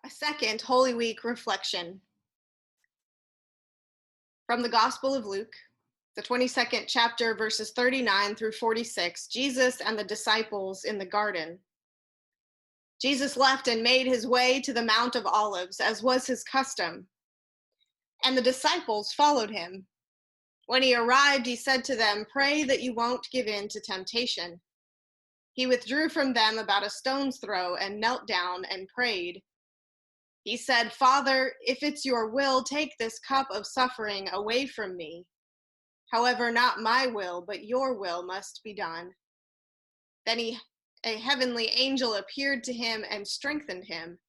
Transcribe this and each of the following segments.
A second Holy Week reflection from the Gospel of Luke, the 22nd chapter, verses 39 through 46, Jesus and the disciples in the garden. Jesus left and made his way to the Mount of Olives, as was his custom, and the disciples followed him. When he arrived, he said to them, "Pray that you won't give in to temptation." He withdrew from them about a stone's throw and knelt down and prayed. He said, "Father, if it's your will, take this cup of suffering away from me. However, not my will, but your will must be done." Then a heavenly angel appeared to him and strengthened him.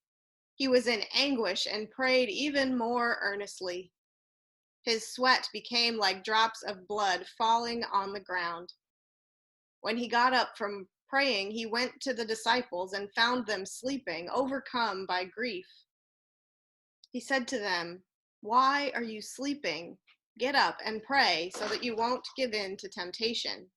He was in anguish and prayed even more earnestly. His sweat became like drops of blood falling on the ground. When he got up from praying, he went to the disciples and found them sleeping, overcome by grief. He said to them, "Why are you sleeping? Get up and pray so that you won't give in to temptation."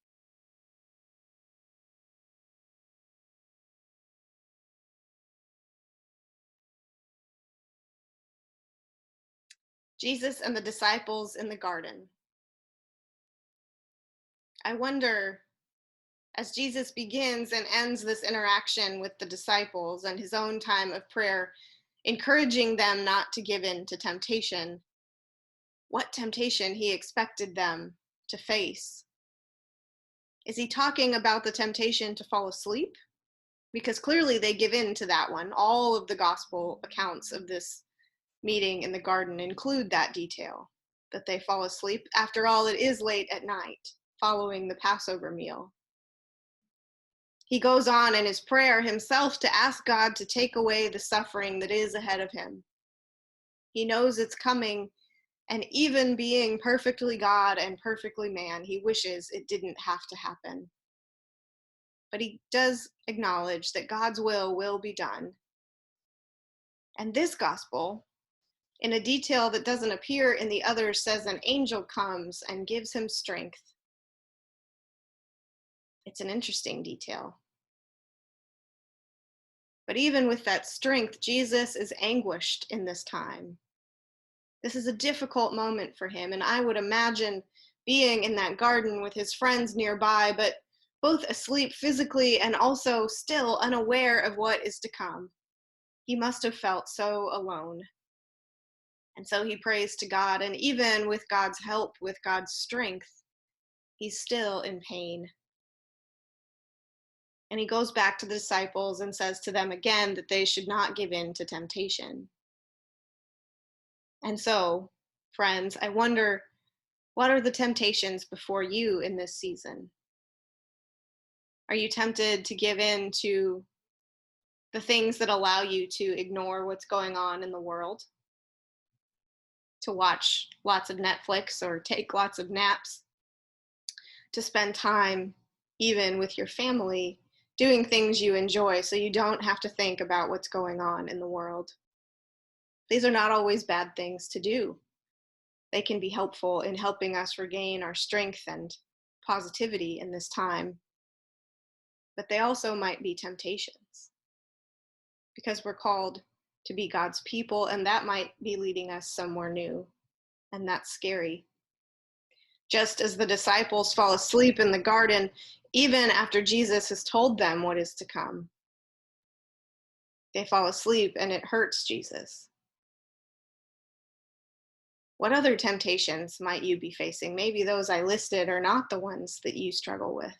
Jesus and the disciples in the garden. I wonder, as Jesus begins and ends this interaction with the disciples and his own time of prayer, encouraging them not to give in to temptation, what temptation he expected them to face. Is he talking about the temptation to fall asleep? Because clearly they give in to that one. All of the gospel accounts of this meeting in the garden include that detail, that they fall asleep. After all, it is late at night, following the Passover meal. He goes on in his prayer himself to ask God to take away the suffering that is ahead of him. He knows it's coming, and even being perfectly God and perfectly man, he wishes it didn't have to happen. But he does acknowledge that God's will be done. And this gospel, in a detail that doesn't appear in the others, says an angel comes and gives him strength. It's an interesting detail. But even with that strength, Jesus is anguished in this time. This is a difficult moment for him, and I would imagine being in that garden with his friends nearby, but both asleep physically and also still unaware of what is to come. He must have felt so alone. And so he prays to God, and even with God's help, with God's strength, he's still in pain. And he goes back to the disciples and says to them again that they should not give in to temptation. And so, friends, I wonder, what are the temptations before you in this season? Are you tempted to give in to the things that allow you to ignore what's going on in the world? To watch lots of Netflix or take lots of naps? To spend time, even with your family, doing things you enjoy so you don't have to think about what's going on in the world? These are not always bad things to do. They can be helpful in helping us regain our strength and positivity in this time. But they also might be temptations, because we're called to be God's people, and that might be leading us somewhere new, and that's scary. Just as the disciples fall asleep in the garden, even after Jesus has told them what is to come, they fall asleep and it hurts Jesus. What other temptations might you be facing? Maybe those I listed are not the ones that you struggle with.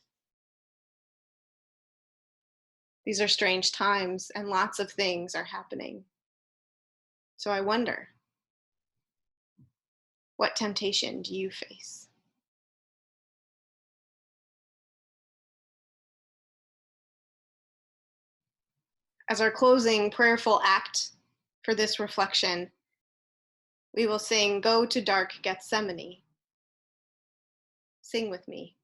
These are strange times, and lots of things are happening. So I wonder, what temptation do you face? As our closing prayerful act for this reflection, we will sing "Go to Dark Gethsemane." Sing with me.